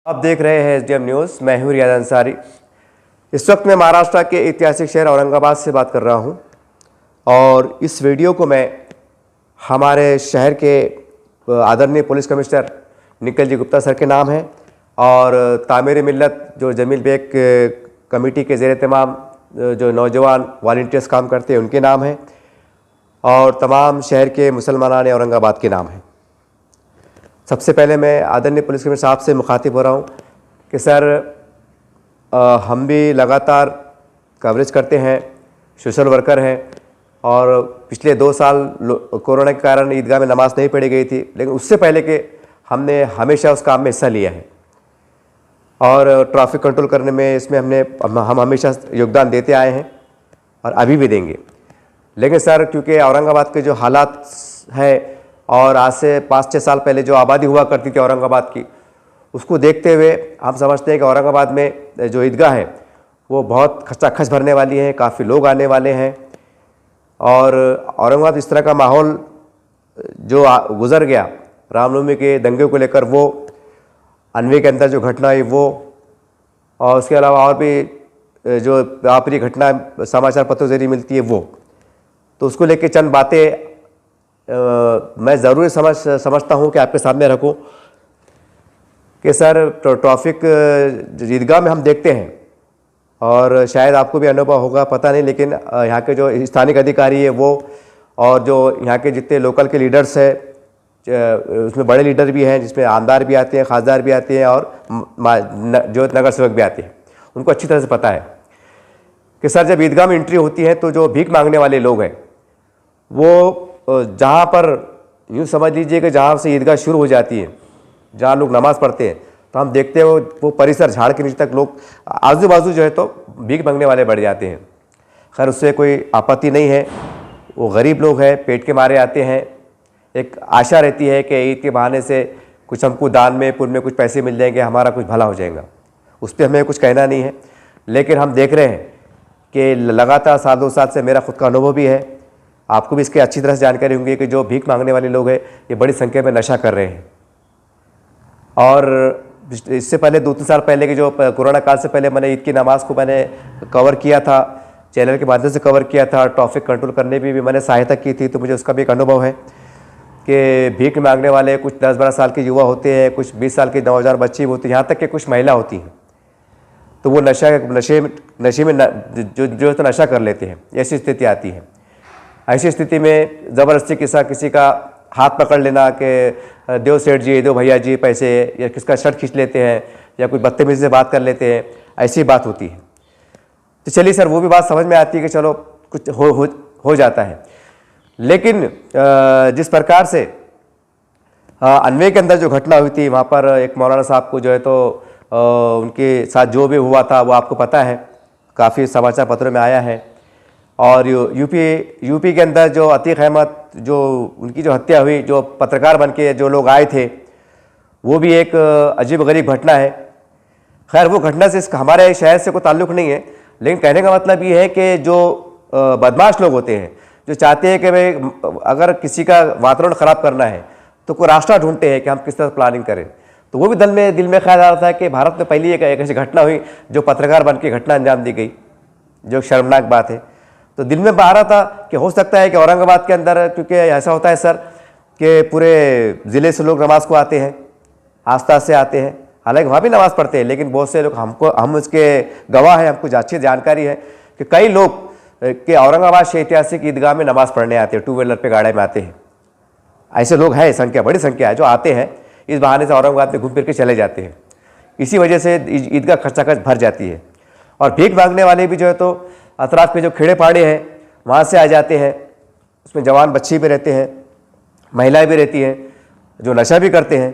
आप देख रहे हैं एसडीएम न्यूज़। मैं हूं रियाज अंसारी। इस वक्त मैं महाराष्ट्र के ऐतिहासिक शहर औरंगाबाद से बात कर रहा हूं और इस वीडियो को मैं हमारे शहर के आदरणीय police commissioner Nikhil ji Gupta sir के नाम है और तामीर मिल्लत जो जमील बेग कमेटी के ज़ेर तमाम जो नौजवान वॉलंटियर्स काम करते हैं उनके नाम है और तमाम शहर के मुसलमानान औरंगाबाद के नाम है। सबसे पहले मैं आदरणीय पुलिस कमिश्नर साहब से मुखातिब हो रहा हूँ कि सर हम भी लगातार कवरेज करते हैं, सोशल वर्कर हैं और पिछले 2 साल कोरोना के कारण ईदगाह में नमाज़ नहीं पढ़ी गई थी, लेकिन उससे पहले के हमने हमेशा उस काम में हिस्सा लिया है और ट्रैफिक कंट्रोल करने में इसमें हम हमेशा योगदान देते आए हैं और अभी भी देंगे। लेकिन सर क्योंकि औरंगाबाद के जो हालात है और आज से 5-6 साल पहले जो आबादी हुआ करती थी औरंगाबाद की, उसको देखते हुए हम समझते हैं कि औरंगाबाद में जो ईदगाह है वो बहुत खचाखच भरने वाली है, काफ़ी लोग आने वाले हैं और औरंगाबाद इस तरह का माहौल जो गुज़र गया रामनवमी के दंगे को लेकर, वो अनवे के अंदर जो घटना हुई वो, और उसके अलावा और भी जो आपकी घटना समाचार पत्रों जरिए मिलती है वो, तो उसको लेकर चंद बातें मैं ज़रूर समझता हूँ कि आपके सामने रखूँ कि सर ट्रैफिक ईदगाह में हम देखते हैं और शायद आपको भी अनुभव होगा, पता नहीं, लेकिन यहाँ के जो स्थानिक अधिकारी है वो और जो यहाँ के जितने लोकल के लीडर्स हैं, उसमें बड़े लीडर भी हैं जिसमें आमदार भी आते हैं, खासदार भी आते हैं और जो नगर सेवक भी आते हैं, उनको अच्छी तरह से पता है कि सर जब ईदगाह में एंट्री होती है तो जो भीख मांगने वाले लोग हैं वो जहाँ पर यूँ समझ लीजिए कि जहाँ से ईदगाह शुरू हो जाती है, जहाँ लोग नमाज़ पढ़ते हैं, तो हम देखते हैं वो परिसर झाड़ के नीचे तक लोग आजू बाजू जो है तो भीख मांगने वाले बढ़ जाते हैं। खैर उससे कोई आपत्ति नहीं है, वो गरीब लोग हैं, पेट के मारे आते हैं, एक आशा रहती है कि ईद के बहाने से कुछ हमको दान में पुण्य में कुछ पैसे मिल जाएंगे, हमारा कुछ भला हो जाएगा, उस पर हमें कुछ कहना नहीं है। लेकिन हम देख रहे हैं कि लगातार 7-2 साल से मेरा खुद का अनुभव भी है, आपको भी इसकी अच्छी तरह से जानकारी होंगी कि जो भीख मांगने वाले लोग हैं ये बड़ी संख्या में नशा कर रहे हैं। और इससे पहले 2-3 साल पहले के जो कोरोना काल से पहले मैंने ईद की नमाज़ को मैंने कवर किया था, चैनल के माध्यम से कवर किया था, ट्रैफिक कंट्रोल करने में भी मैंने सहायता की थी, तो मुझे उसका भी एक अनुभव है कि भीख मांगने वाले कुछ 10-12 साल के युवा होते हैं, कुछ 20 साल के नौजवान बच्चे होते हैं, यहाँ तक कि कुछ महिला होती हैं, तो वो नशे में जो तो नशा कर लेते हैं। ऐसी स्थिति आती है। ऐसी स्थिति में ज़बरदस्ती किसी का हाथ पकड़ लेना कि दो सेठ जी, दो भैया जी पैसे, या किसका शर्ट खींच लेते हैं या कोई बदतमीज़ी से बात कर लेते हैं, ऐसी बात होती है। तो चलिए सर वो भी बात समझ में आती है कि चलो कुछ हो जाता है। लेकिन जिस प्रकार से अनवे के अंदर जो घटना हुई थी, वहाँ पर एक मौलाना साहब को जो है तो उनके साथ जो भी हुआ था वो आपको पता है, काफ़ी समाचार पत्रों में आया है। और यूपी के अंदर जो अतीक अहमद जो उनकी जो हत्या हुई, जो पत्रकार बन के जो लोग आए थे, वो भी एक अजीब गरीब घटना है। खैर वो घटना से हमारे शहर से कोई ताल्लुक़ नहीं है, लेकिन कहने का मतलब ये है कि जो बदमाश लोग होते हैं जो चाहते हैं कि भाई अगर किसी का वातावरण ख़राब करना है तो कोई रास्ता ढूंढते हैं कि हम किस तरह प्लानिंग करें। तो वो भी दिल में ख्याल आ रहा था कि भारत में पहली एक ऐसी घटना हुई जो पत्रकार बन के घटना अंजाम दी गई, जो शर्मनाक बात है। तो दिल में आ रहा था कि हो सकता है कि औरंगाबाद के अंदर, क्योंकि ऐसा होता है सर कि पूरे ज़िले से लोग नमाज़ को आते हैं, आस्था से आते हैं, हालांकि वहाँ भी नमाज़ पढ़ते हैं, लेकिन बहुत से लोग हम उसके गवाह हैं, हमको अच्छी जानकारी है कि कई लोग कि औरंगाबाद से ऐतिहासिक ईदगाह में नमाज़ पढ़ने आते हैं, 2 व्हीलर पे गाड़ी में आते हैं। ऐसे लोग हैं, संख्या बड़ी संख्या है जो आते हैं, इस बहाने से औरंगाबाद में घूम फिर के चले जाते हैं। इसी वजह से ईदगाह खचाखच भर जाती है। और भीख मांगने वाले भी जो है तो अतराफ़ के जो खेड़े पाड़े हैं वहाँ से आ जाते हैं, उसमें जवान बच्चे भी रहते हैं, महिलाएं भी रहती हैं जो नशा भी करते हैं।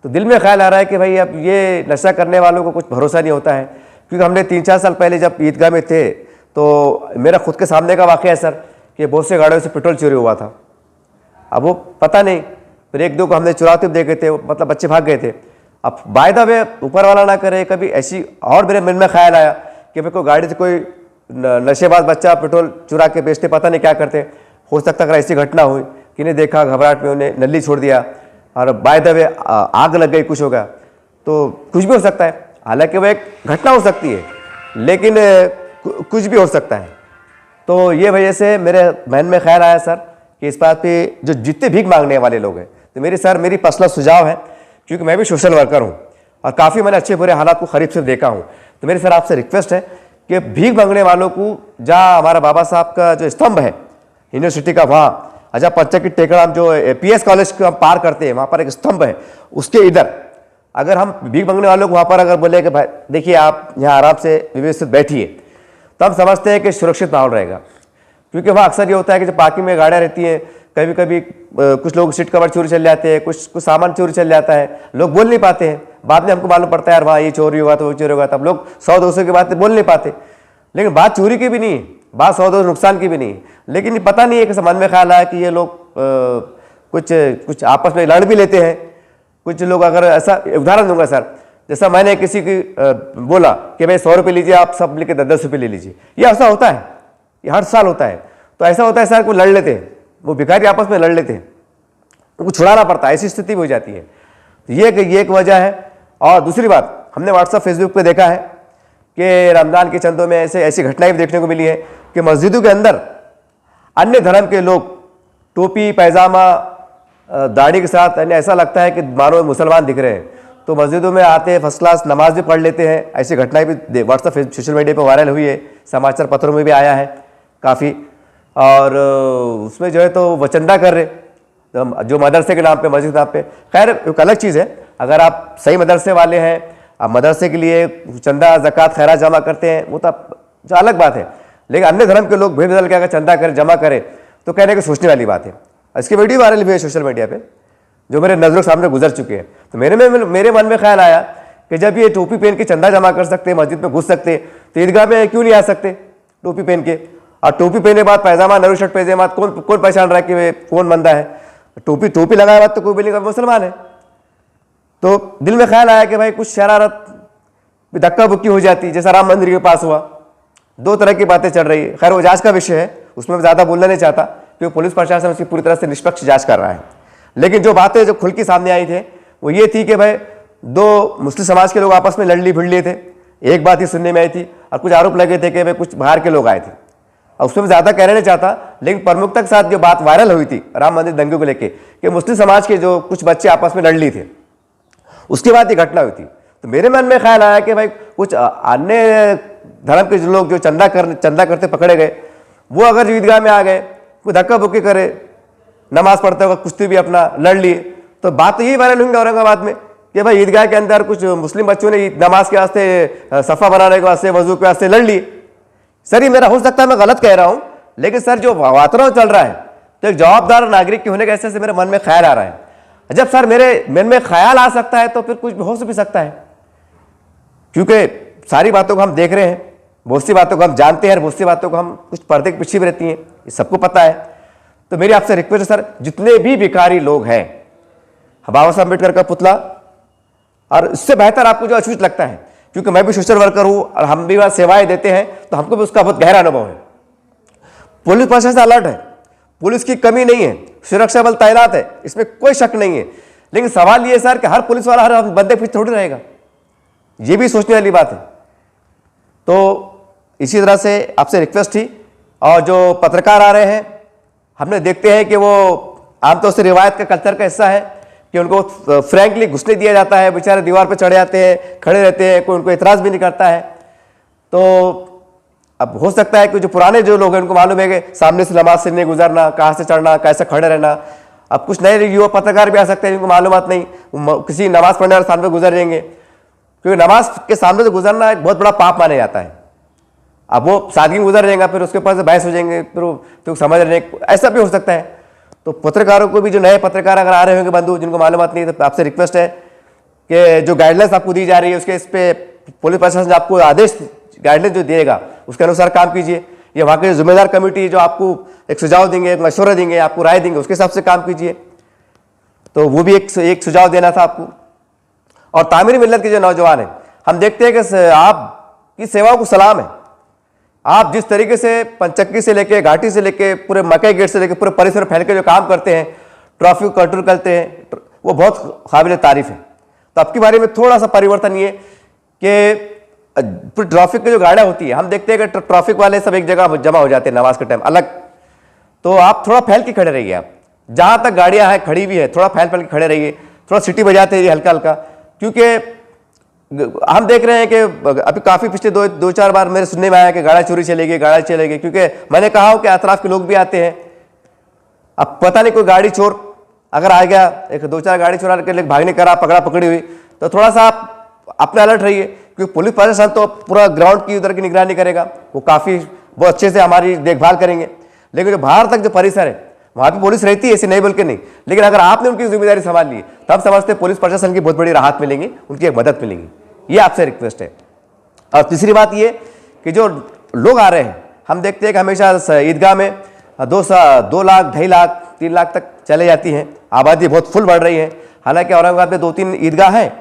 तो दिल में ख्याल आ रहा है कि भाई अब ये नशा करने वालों को कुछ भरोसा नहीं होता है, क्योंकि हमने 3-4 साल पहले जब ईदगाह में थे तो मेरा खुद के सामने का वाक़या है सर कि बहुत से गाड़ियों से पेट्रोल चोरी हुआ था। अब वो पता नहीं, फिर 1-2 को हमने चुराते हुए देखे थे, मतलब बच्चे भाग गए थे। अब बाय द वे ऊपर वाला ना करे कभी ऐसी, और मेरे मन में ख्याल आया कि भाई कोई गाड़ी से कोई नशेबाज बच्चा पेट्रोल चुरा के बेचते, पता नहीं क्या करते, हो सकता अगर ऐसी घटना हुई कि नहीं देखा, घबराहट में उन्हें नली छोड़ दिया और बाय द वे आग लग गई, कुछ होगा। तो कुछ भी हो सकता है। हालांकि वो एक घटना हो सकती है, लेकिन कुछ भी हो सकता है। तो ये वजह से मेरे मन में ख्याल आया सर कि इस बात पे जो जितने भीख मांगने वाले लोग हैं, तो मेरी पर्सनल सुझाव है, क्योंकि मैं भी सोशल वर्कर हूँ और काफ़ी मैंने अच्छे बुरे हालात को करीब से देखा हूँ। तो मेरी सर आपसे रिक्वेस्ट है कि भीख मांगने वालों को, जहाँ हमारा बाबा साहब का जो स्तंभ है यूनिवर्सिटी का, वहाँ अजा पर्चा की टेकड़ा जो PS कॉलेज को हम पार करते हैं, वहाँ पर एक स्तंभ है, उसके इधर अगर हम भीख मांगने वालों को वहाँ पर अगर बोले कि भाई देखिए आप यहाँ आराम से व्यवस्थित बैठिए, तो हम समझते हैं कि सुरक्षित माहौल रहेगा। क्योंकि वहाँ अक्सर ये होता है कि जब पार्किंग में गाड़ियाँ रहती हैं, कभी कभी कुछ लोग सीट कवर चोरी चल जाते हैं, कुछ सामान चोरी चल जाता है, लोग बोल नहीं पाते हैं। बाद में हमको मालूम पड़ता है यार वहाँ ये चोरी हुआ तो वो चोरी हुआ, तब लोग 100-200 की बातें बोल नहीं पाते। लेकिन बात चोरी की भी नहीं है, बात 100-200 नुकसान की भी नहीं है, लेकिन पता नहीं है कि मन में ख्याल आया कि ये लोग कुछ आपस में लड़ भी लेते हैं। कुछ लोग, अगर ऐसा उदाहरण दूंगा सर, जैसा मैंने किसी की बोला कि भाई 100 रुपये लीजिए, आप सब लेके 10-10 रुपये ले लीजिए, ये ऐसा होता है, ये हर साल होता है। तो ऐसा होता है सर, वो लड़ लेते हैं, वो भिखारी आपस में लड़ लेते हैं, उनको छुड़ाना पड़ता है, ऐसी स्थिति भी हो जाती है। तो ये एक वजह है। और दूसरी बात, हमने व्हाट्सएप फेसबुक पे देखा है कि रमज़ान के चंदों में ऐसी घटनाएं भी देखने को मिली है कि मस्जिदों के अंदर अन्य धर्म के लोग टोपी पैजामा दाढ़ी के साथ, ऐसा लगता है कि मानो मुसलमान दिख रहे हैं, तो मस्जिदों में आते हैं, फर्स्ट क्लास नमाज भी पढ़ लेते हैं। ऐसी घटनाएं भी व्हाट्सएप सोशल मीडिया पर वायरल हुई है, समाचार पत्रों में भी आया है काफ़ी। और उसमें जो है तो वो चंदा कर रहे, जो मदरसे के नाम पे, मस्जिद के नाम पे। खैर एक अलग चीज़ है, अगर आप सही मदरसे वाले हैं, आप मदरसे के लिए चंदा ज़कात खैरात जमा करते हैं, वो तो जो अलग बात है। लेकिन अन्य धर्म के लोग भेद बदल के अगर चंदा करें, जमा करें, तो कहने की सोचने वाली बात है। इसकी वीडियो वायरल हुई है सोशल मीडिया पे, जो मेरे नज़रों के सामने गुजर चुके हैं। तो मेरे मन में ख्याल आया कि जब ये टोपी पहन के चंदा जमा कर सकते हैं, मस्जिद में घुस सकते, तो ईदगाह में क्यों नहीं आ सकते टोपी पहन के? और टोपी पहने के बाद पैजामा, नरू शर्ट पहने बाद कौन पहचान रहा है कि वे कौन बंदा है? टोपी लगाए बाद तो कोई बोलेगा मुसलमान है। तो दिल में ख्याल आया कि भाई कुछ शरारत, धक्का बुक्की हो जाती, जैसा राम मंदिर के पास हुआ। दो तरह की बातें चल रही है। खैर वो जांच का विषय है, उसमें मैं ज़्यादा बोलना नहीं चाहता, क्योंकि पुलिस प्रशासन उसकी पूरी तरह से निष्पक्ष जांच कर रहा है। लेकिन जो बातें जो खुल के सामने आई थे वो ये थी कि भाई दो मुस्लिम समाज के लोग आपस में लड़ भिड़ लिए थे। एक बात ही सुनने में आई थी, और कुछ आरोप लगे थे कि भाई कुछ बाहर के लोग आए थे। और उसमें ज़्यादा कहना नहीं चाहता, लेकिन प्रमुखता के साथ जो बात वायरल हुई थी राम मंदिर दंगे को लेकर, कि मुस्लिम समाज के जो कुछ बच्चे आपस में लड़ लिए थे, उसके बाद ये घटना हुई थी। तो मेरे मन में ख्याल आया कि भाई कुछ अन्य धर्म के जो लोग जो चंदा करते पकड़े गए, वो अगर ईदगाह में आ गए, कोई धक्का बुक्की करे, नमाज पढ़ते हुए कुश्ती भी अपना लड़ लिए, तो बात तो यही वायरल होंगे औरंगाबाद में कि भाई ईदगाह के अंदर कुछ मुस्लिम बच्चों ने नमाज के वास्ते, सफ़ा बनाने के वास्ते, वजू के वास्ते लड़ लिए। सर ये मेरा हो सकता है मैं गलत कह रहा हूँ, लेकिन सर जो वातावरण चल रहा है, तो एक जवाबदार नागरिक के होने के ऐसे से मेरे मन में ख्याल आ रहा है। जब सर मेरे मन में ख्याल आ सकता है, तो फिर कुछ भी हो भी सकता है, क्योंकि सारी बातों को हम देख रहे हैं, बहुत सी बातों को हम जानते हैं, बहुत सी बातों को हम कुछ पर्दे के पीछे भी रहती हैं, ये सबको पता है। तो मेरी आपसे रिक्वेस्ट है सर, जितने भी भिखारी लोग हैं, बाबा साहब अम्बेडकर का पुतला, और इससे बेहतर आपको जो अचूक लगता है, क्योंकि मैं भी सोशल वर्कर हूं और हम भी सेवाएं देते हैं, तो हमको भी उसका बहुत गहरा अनुभव है। पुलिस प्रशासन अलर्ट है, पुलिस की कमी नहीं है, सुरक्षा बल तैनात है, इसमें कोई शक नहीं है। लेकिन सवाल ये सर कि हर पुलिस वाला हर बंदे पीछे थोड़ी रहेगा, ये भी सोचने वाली बात है। तो इसी तरह से आपसे रिक्वेस्ट थी। और जो पत्रकार आ रहे हैं, हमने देखते हैं कि वो आमतौर से रिवायत का कल्चर का हिस्सा है कि उनको फ्रैंकली घुसने दिया जाता है, बेचारे दीवार पर चढ़े जाते हैं, खड़े रहते हैं, कोई उनको इतराज़ भी नहीं करता है। तो अब हो सकता है कि जो पुराने जो लोग हैं उनको मालूम है कि सामने से नमाज से नहीं गुजरना, कहाँ से चढ़ना, कैसे खड़े रहना। अब कुछ नए युवा पत्रकार भी आ सकते हैं जिनको मालूमात नहीं, किसी नमाज पढ़ने वाले सामने गुजर जाएंगे, क्योंकि नमाज के सामने से गुजरना एक बहुत बड़ा पाप माना जाता है। अब वो सादगी में गुजर जाएगा, फिर उसके ऊपर से बहस हो जाएंगे, फिर तो समझ रहे, ऐसा भी हो सकता है। तो पत्रकारों को भी, जो नए पत्रकार अगर आ रहे होंगे बंधु, जिनको मालूमात नहीं, तो आपसे रिक्वेस्ट है कि जो गाइडलाइंस आपको दी जा रही है, उसके इस पे पुलिस प्रशासन आपको आदेश गाइडलाइंस जो दिएगा उसके अनुसार काम कीजिए। ये वहाँ की जिम्मेदार कमेटी जो आपको एक सुझाव देंगे, एक मशवरा देंगे, आपको राय देंगे, उसके हिसाब से काम कीजिए। तो वो भी एक सुझाव देना था आपको। और तामीरी मिल्लत के जो नौजवान हैं, हम देखते हैं कि आपकी सेवाओं को सलाम है। आप जिस तरीके से पंचक्की से लेके, घाटी से लेके, पूरे मकई गेट से लेके पूरे परिसर फैल के जो काम करते हैं, ट्रैफिक कंट्रोल करते हैं, वो बहुत काबिल तारीफ है। तो अब की बारी में थोड़ा सा परिवर्तन ये कि ट्रैफिक की जो गाड़ियाँ होती है, हम देखते हैं कि ट्रैफिक वाले सब एक जगह जमा हो जाते हैं नमाज के टाइम अलग, तो आप थोड़ा फैल के खड़े रहिए। आप जहाँ तक गाड़ियाँ हैं खड़ी भी है थोड़ा फैल फैल के खड़े रहिए, थोड़ा सीटी बजाते रहिए हल्का हल्का, क्योंकि हम देख रहे हैं कि अभी काफ़ी पिछले दो चार बार मेरे सुनने में आया कि गाड़ी चोरी चलेगी, गाड़ी चलेगी, क्योंकि मैंने कहा हो कि अतराफ के लोग भी आते हैं। अब पता नहीं कोई गाड़ी चोर अगर आ गया, एक दो चार गाड़ी चुरा के भागने करा, पकड़ा पकड़ी हुई, तो थोड़ा सा आप अपने अलर्ट रहिए, क्योंकि पुलिस प्रशासन तो पूरा ग्राउंड की उधर की निगरानी करेगा, वो काफ़ी बहुत अच्छे से हमारी देखभाल करेंगे। लेकिन जो बाहर तक जो परिसर है वहाँ भी पुलिस रहती है, ऐसे नहीं बोल के नहीं, लेकिन अगर आपने उनकी जिम्मेदारी संभाल ली तब समझते पुलिस प्रशासन की बहुत बड़ी राहत मिलेंगी, उनकी एक मदद मिलेगी। ये आपसे रिक्वेस्ट है। और तीसरी बात ये कि जो लोग आ रहे हैं, हम देखते हैं कि हमेशा ईदगाह में 2 लाख 2.5 लाख 3 लाख तक चले जाती हैं, आबादी बहुत फुल बढ़ रही है। हालांकि औरंगाबाद में 2-3 ईदगाह हैं,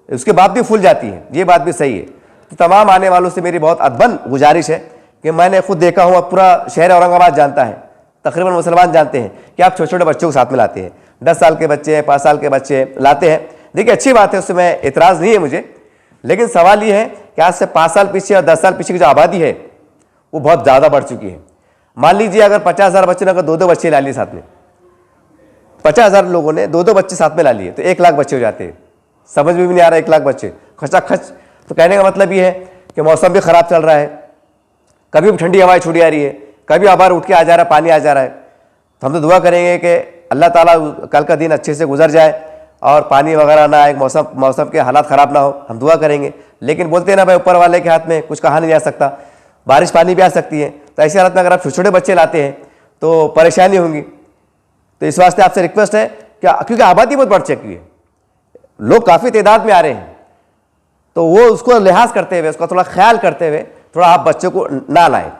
उसके बाद भी फुल जाती है, ये बात भी सही है। तो तमाम आने वालों से मेरी बहुत अदबन गुजारिश है कि मैंने खुद देखा हूँ, अब पूरा शहर औरंगाबाद जानता है, तकरीबन मुसलमान जानते हैं कि आप छोटे छोटे बच्चों को साथ में लाते हैं, 10 साल के बच्चे हैं, 5 साल के बच्चे लाते हैं। देखिए अच्छी बात है, उससे मैं एतराज़ नहीं है मुझे, लेकिन सवाल ये है कि आज से 5 साल पीछे और 10 साल पीछे की जो आबादी है वो बहुत ज़्यादा बढ़ चुकी है। मान लीजिए अगर 50,000 बच्चों ने अगर 2-2 बच्चे ला लिए साथ में, 50,000 लोगों ने 2-2 बच्चे साथ में ला लिए तो 1 लाख बच्चे हो जाते हैं। समझ में भी नहीं आ रहा 1 लाख बच्चे खचाखच। तो कहने का मतलब ये है कि मौसम भी ख़राब चल रहा है, कभी भी ठंडी हवाएं छुड़ी आ रही है, कभी आबार उठ के आ जा रहा है, पानी आ जा रहा है। तो हम तो दुआ करेंगे कि अल्लाह ताला कल का दिन अच्छे से गुजर जाए और पानी वगैरह ना आए, मौसम के हालात ख़राब ना हो, हम दुआ करेंगे। लेकिन बोलते हैं ना भाई, ऊपर वाले के हाथ में कुछ कहा नहीं जा सकता, बारिश पानी भी आ सकती है। तो ऐसी हालत में अगर आप छोटे छोटे बच्चे लाते हैं तो परेशानी होंगी। तो इस वास्ते आपसे रिक्वेस्ट है कि क्योंकि आबादी बहुत बढ़ चुकी है, लोग काफ़ी तादाद में आ रहे हैं, तो वो उसको लिहाज करते हुए, उसका थोड़ा ख्याल करते हुए थोड़ा आप बच्चों को ना लाएं।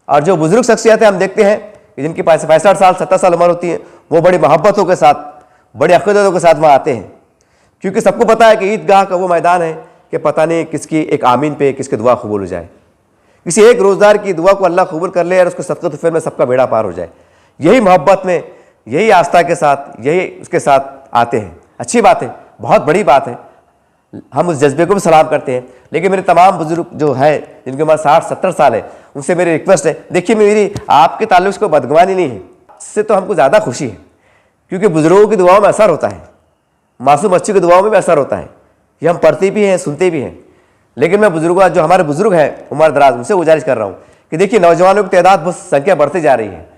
और जो बुजुर्ग शख्सियत है हम देखते हैं कि जिनकी 65 साल 70 साल उम्र होती है, वो बड़ी मोहब्बतों के साथ, बड़ी अक़ीदतों के साथ वहाँ आते हैं, क्योंकि सबको पता है कि ईदगाह का वो मैदान है कि पता नहीं किसकी एक आमीन पे किसकी दुआ कबूल हो जाए, किसी एक रोज़गार की दुआ को अल्लाह कबूल कर ले और उसके सदक़े तुफ़ैल में सबका बेड़ा पार हो जाए। यही मोहब्बत में, यही आस्था के साथ, यही उसके साथ आते हैं। अच्छी बात है, बहुत बड़ी बात है, हम उस जज्बे को भी सलाम करते हैं। लेकिन मेरे तमाम बुजुर्ग जो है जिनकी उम्र 60-70 साल है, उनसे मेरी रिक्वेस्ट है, देखिए मेरी आपके ताल्लुक़ को बदगुमानी नहीं है, इससे तो हमको ज़्यादा खुशी है, क्योंकि बुजुर्गों की दुआओं में असर होता है, मासूम बच्चों की दुआओं में भी असर होता है, ये हम पढ़ते भी हैं, सुनते भी हैं। लेकिन मैं बुजुर्गों, जो हमारे बुजुर्ग हैं उम्र दराज, उनसे गुजारिश कर रहा हूँ कि देखिए नौजवानों की तादाद बहुत संख्या बढ़ती जा रही है।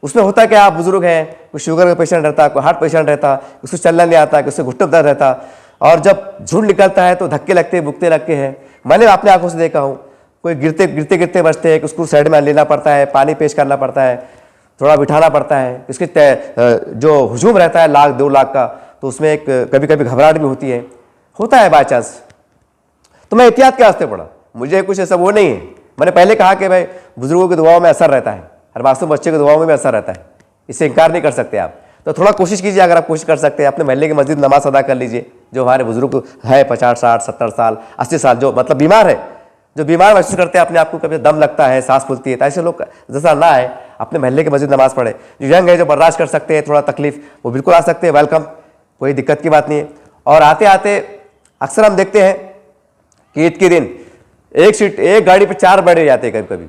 उसमें होता है कि आप बुजुर्ग हैं, कोई शुगर का पेशेंट रहता, कोई हार्ट पेशेंट रहता, उसको चलना नहीं आता, किसी घुटने दर्द रहता, और जब झुंड निकलता है तो धक्के लगते बुकते लगते हैं। मैंने अपने आंखों से देखा हूँ, कोई गिरते गिरते गिरते बचते हैं, उसको साइड में लेना पड़ता है, पानी पेश करना पड़ता है, थोड़ा बिठाना पड़ता है। इसके जो हुजूम रहता है 1-2 लाख का, तो उसमें एक कभी कभी घबराहट भी होता है बाई चांस। तो मैं एहतियात के वास्ते पढ़ा, मुझे कुछ ऐसा वो नहीं है। मैंने पहले कहा कि भाई बुजुर्गों की दुआओं में असर रहता है, हर मासूम बच्चे की दुआओं में भी असर रहता है, इससे इनकार नहीं कर सकते आप। तो थोड़ा कोशिश कीजिए, अगर आप कोशिश कर सकते हैं अपने महल्ले की मस्जिद नमाज अदा कर लीजिए। जो हमारे बुजुर्ग है 50, 60, 70 साल, 80 साल, जो मतलब बीमार है, जो बीमार महसूस करते हैं अपने आप को, कभी दम लगता है, सांस फूलती है, तो ऐसे लोग जैसा ना है, अपने महल्ले की मस्जिद नमाज पढ़े। जो यंग है, जो बर्दाश्त कर सकते हैं थोड़ा तकलीफ, वो बिल्कुल आ सकते हैं, वेलकम, कोई दिक्कत की बात नहीं है। और आते आते अक्सर हम देखते हैं कि ईद के दिन एक गाड़ी पे 4 बैठे जाते हैं, कभी कभी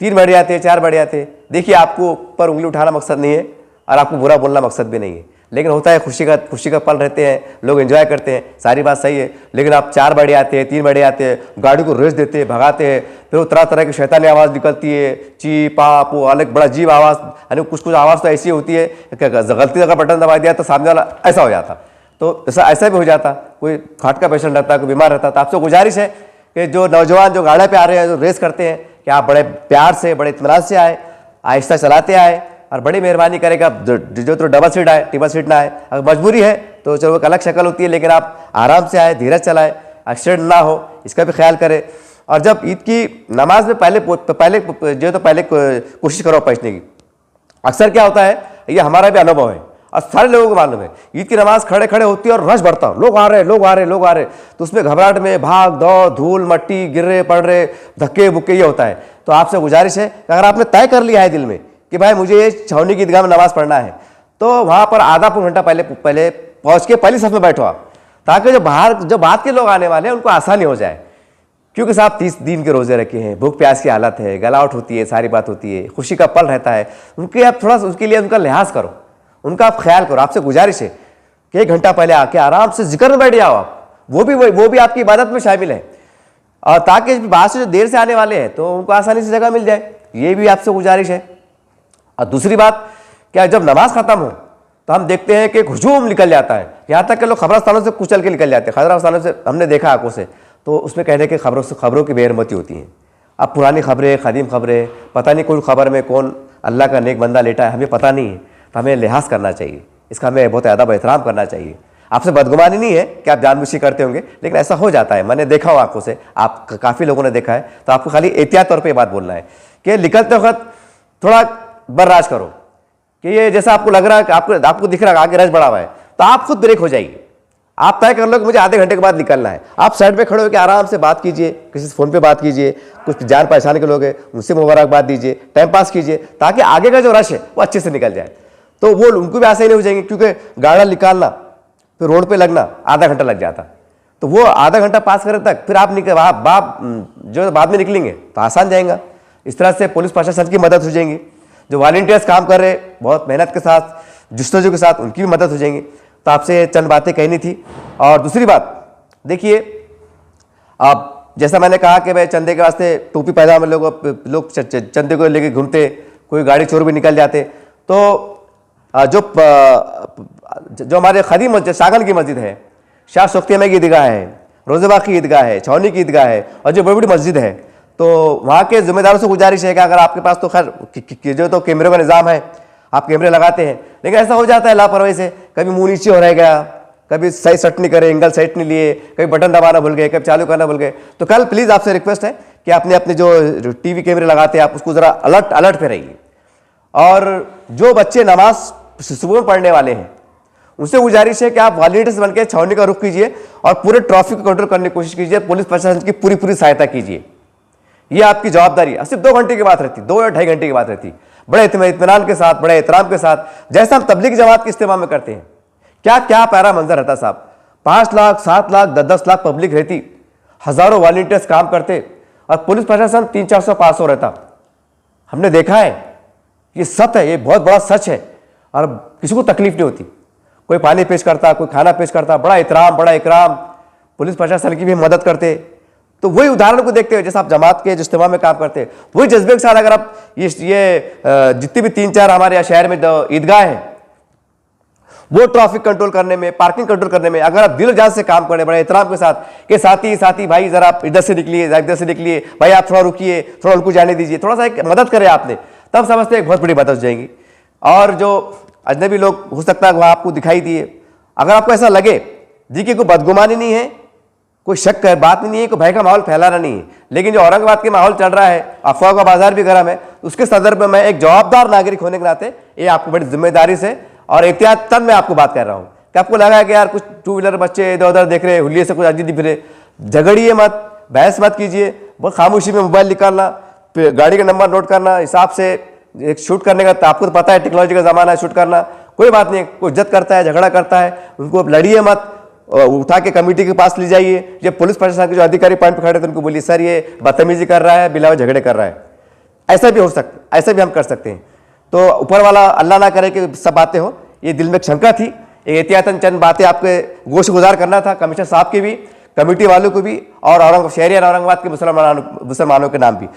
3 बैठ जाते हैं, 4 बैठ जाते हैं। देखिए आपको ऊपर उंगली उठाना मकसद नहीं है और आपको बुरा बोलना मकसद भी नहीं है, लेकिन होता है खुशी का पल रहते हैं, लोग एंजॉय करते हैं, सारी बात सही है। लेकिन आप 4 बैठ आते हैं, 3 बैठ आते हैं, गाड़ी को रेस देते हैं, भगाते हैं, फिर वो तरह तरह की शैतानी आवाज़ निकलती है, ची पाप, वो अलग बड़ा अजीब आवाज़, यानी कुछ आवाज़ तो ऐसी होती है कि गलती अगर बटन दबा दिया तो सामने वाला ऐसा हो जाता। तो ऐसा भी हो जाता, कोई हार्ट का पेशेंट रहता, कोई बीमार रहता। तो आपसे गुजारिश है कि जो नौजवान जो गाड़ी पे आ रहे हैं, जो रेस करते हैं, कि आप बड़े प्यार से, बड़े इत्मीनान से आए, आहिस्ता चलाते आए, और बड़ी मेहरबानी करेगा जो तो डबल सीट आए, ट्रिपल सीट ना आए। अगर मजबूरी है तो चलो एक अलग शक्ल होती है, लेकिन आप आराम से आए, धीरज चलाए, एक्सीडेंट ना हो, इसका भी ख्याल करें। और जब ईद की नमाज में पहले कोशिश करो पहुँचने की। अक्सर क्या होता है, ये हमारा भी अनुभव है और सारे लोगों को मालूम है, ईद की नमाज खड़े खड़े होती है और रश बढ़ता, लोग आ रहे, तो उसमें घबराहट में भाग दौड़, धूल मट्टी, गिर रहे पड़ रहे, धक्के बुक्के, ये होता है। तो आपसे गुजारिश है कि अगर आपने तय कर लिया है दिल में कि भाई मुझे ये छावनी की ईदगाह में नमाज पढ़ना है, तो वहाँ पर आधा पौन घंटा पहले पहुँच के पहली सफ में बैठो आप। ताकि जो बाहर के लोग आने वाले हैं उनको आसानी हो जाए। क्योंकि साहब 30 दिन के रोजे रखे हैं, भूख प्यास की हालत है, गलावट होती है, सारी बात होती है, खुशी का पल रहता है, उनके आप थोड़ा उसके लिए उनका लिहाज करो, उनका आप ख्याल करो। आपसे गुजारिश है कि 1 घंटा पहले आके आराम से जिक्र में बैठ जाओ आप, वो भी आपकी इबादत में शामिल है, और ताकि बाहर से जो देर से आने वाले हैं तो उनको आसानी से जगह मिल जाए, ये भी आपसे गुजारिश है। और दूसरी बात क्या, जब नमाज खत्म हो तो हम देखते हैं कि हुजूम निकल जाता है, यहाँ तक कि लोग खबरस्तानों से कुचल के निकल जाते हैं, खबरस्तानों से हमने देखा आंखों से, तो उसमें कहने के खबरों की बेरहमती होती हैं। अब पुरानी खबरें, कदीम खबरें, पता नहीं कोई खबर में कौन अल्लाह का नेक बंदा लेटा है, हमें पता नहीं है, तो हमें लिहाज करना चाहिए, इसका हमें बहुत अदब एहतराम करना चाहिए। आपसे बदगुमानी नहीं है कि आप जानबूझ करते होंगे, लेकिन ऐसा हो जाता है, मैंने देखा हो आंखों से, आप काफ़ी लोगों ने देखा है, तो आपको खाली एहतियात तौर पर बात बोलना है कि निकलते वक्त थोड़ा बर्दाश्त करो कि ये जैसा आपको लग रहा है कि आपको दिख रहा है आगे रश बढ़ा हुआ है, तो आप खुद ब्रेक हो जाइए, आप तय कर लो कि मुझे आधे घंटे के बाद निकलना है। आप साइड पे खड़े होकर आराम से बात कीजिए, किसी से फ़ोन पे बात कीजिए, कुछ जान पहचान के लोग हैं उनसे मुबारकबाद दीजिए, टाइम पास कीजिए, ताकि आगे का जो रश है वो अच्छे से निकल जाए, तो वो उनको भी आसानी हो जाएंगे। क्योंकि गाड़ी निकालना फिर रोड पर लगना आधा घंटा लग जाता, तो वो आधा घंटा पास करे तक फिर आप जो बाद में निकलेंगे तो आसान जाएगा। इस तरह से पुलिस प्रशासन की मदद हो जाएगी, जो वॉलंटियर्स काम कर रहे बहुत मेहनत के साथ, जुस्तजू के साथ, उनकी भी मदद हो जाएंगी। तो आपसे चंद बातें कहनी थी। और दूसरी बात देखिए, आप जैसा मैंने कहा कि भाई चंदे के वास्ते टोपी पैदा में लोग चंदे को लेके घूमते, कोई गाड़ी चोर भी निकल जाते, तो जो हमारे खदीम मस्जिद शागन की मस्जिद है, शाह सुख्तिया की ईदगाह है, रोज़ेबाग की ईदगाह है, छावनी की ईदगाह है, और जो बड़ी बड़ी मस्जिद है, तो वहाँ के जिम्मेदारों से गुजारिश है कि अगर आपके पास तो खैर जो तो कैमरे का निज़ाम है, आप कैमरे लगाते हैं, लेकिन ऐसा हो जाता है लापरवाही से, कभी मुंह नीचे हो रह गया, कभी सही सेट नहीं करे, एंगल सेट नहीं लिए, कभी बटन दबाना भूल गए, कभी चालू करना भूल गए, तो कल प्लीज़ आपसे रिक्वेस्ट है कि अपने जो टीवी कैमरे लगाते हैं आप उसको ज़रा अलर्ट पे रहिए। और जो बच्चे नमाज सुबह में पढ़ने वाले हैं उनसे गुजारिश है कि आप वॉलंटियर्स बनकर छावनी का रुख कीजिए और पूरे ट्रैफिक को कंट्रोल करने की कोशिश कीजिए, पुलिस प्रशासन की पूरी सहायता कीजिए, ये आपकी जवाबदारी है। सिर्फ 2 घंटे की बात रहती, 2 या 2.5 घंटे की बात रहती, बड़े इत्मीनान के साथ, बड़े एहतराम के साथ, जैसा हम तबलीग जमात के इस्तेमाल में करते हैं। क्या प्यारा मंजर रहता साहब, 5 लाख 7 लाख 10 लाख पब्लिक रहती, हजारों वॉलंटियर्स काम करते, और पुलिस प्रशासन 300-400-500 रहता। हमने देखा है, ये सत्य है, ये बहुत बड़ा सच है, और किसी को तकलीफ नहीं होती। कोई पानी पेश करता, कोई खाना पेश करता, बड़ा इकराम, पुलिस प्रशासन की भी मदद करते। तो वही उदाहरण को देखते हुए जैसे आप जमात के इज्तिमा में काम करते हैं, वही जज्बे के साथ अगर आप ये जितनी भी 3-4 हमारे यहाँ शहर में ईदगाह है, वो ट्रैफिक कंट्रोल करने में, पार्किंग कंट्रोल करने में अगर आप दिल जान से काम करें बड़े एहतराम के साथ कि साथी भाई जरा आप इधर से निकलिए, भाई आप थोड़ा रुकिए, थोड़ा उनको जाने दीजिए, थोड़ा सा एक मदद करें आपने, तब समझते हैं एक बहुत बड़ी मदद हो जाएगी। और जो अजनबी लोग हो सकता है वह आपको दिखाई दिए, अगर आपको ऐसा लगे देखिए कोई बदगुमानी नहीं है, कोई शक है बात नहीं है, कोई भय का माहौल फैलाना नहीं है, लेकिन जो औरंगाबाद के माहौल चल रहा है, अफवाह का बाजार भी गर्म है, उसके संदर्भ में मैं एक जवाबदार नागरिक होने के नाते ये आपको बड़ी जिम्मेदारी से और एहतियात तब मैं आपको बात कर रहा हूँ कि आपको लगा कि यार कुछ 2 व्हीलर बच्चे इधर उधर देख रहे, हुलिये से कुछ अजीब फिरे, झगड़िए मत, बहस मत कीजिए, बहुत खामोशी में मोबाइल निकालना, गाड़ी का नंबर नोट करना, हिसाब से एक शूट करने का, आपको तो पता है टेक्नोलॉजी का ज़माना है, शूट करना कोई बात नहीं, कोई इज्जत करता है, झगड़ा करता है, उनको लड़िए मत, उठा के कमेटी के पास ले जाइए। जब पुलिस प्रशासन के जो अधिकारी पॉइंट पर खड़े थे उनको बोलिए सर ये बदतमीजी कर रहा है, बिला झगड़े कर रहा है, ऐसा भी हो सकता, ऐसा भी हम कर सकते हैं। तो ऊपर वाला अल्लाह ना करे कि सब बातें हो, ये दिल में एक शंका थी, एहतियातन चंद बातें आपके गोश गुजार करना था, कमिश्नर साहब की भी, कमेटी वालों को भी, और शहरी औरंगाबाद के मुसलमानों के नाम भी।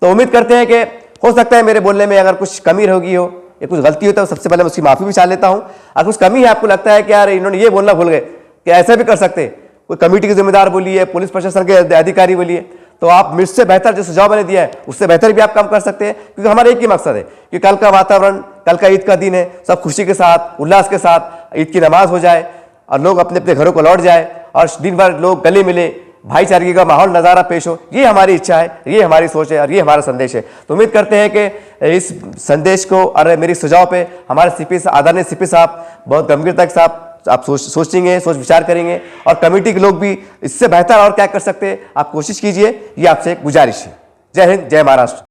तो उम्मीद करते हैं कि हो सकता है मेरे बोलने में अगर कुछ कमी होगी हो या कुछ गलती हो तो सबसे पहले मैं उसकी माफ़ी भी चाह लेता हूँ। अगर कुछ कमी है, आपको लगता है कि यार इन्होंने ये बोलना भूल गए, कि ऐसा भी कर सकते, कोई कमेटी के जिम्मेदार बोलिए, पुलिस प्रशासन के अधिकारी बोलिए, तो आप मुझसे बेहतर जो सुझाव मैंने दिया है उससे बेहतर भी आप काम कर सकते हैं, क्योंकि हमारा एक ही मकसद है कि कल का वातावरण, कल का ईद का दिन है, सब खुशी के साथ, उल्लास के साथ ईद की नमाज हो जाए और लोग अपने अपने घरों को लौट जाए और दिन भर लोग गले मिले, भाईचारे का माहौल नज़ारा पेश हो। ये हमारी इच्छा है, ये हमारी सोच है और ये हमारा संदेश है। तो उम्मीद करते हैं कि इस संदेश को और मेरे सुझाव पे हमारे सीपी आदरणीय सीपी साहब बहुत गंभीरता के साथ आप सोचेंगे, सोच विचार करेंगे, और कमेटी के लोग भी इससे बेहतर और क्या कर सकते हैं आप कोशिश कीजिए, ये आपसे एक गुजारिश है। जय हिंद, जय महाराष्ट्र।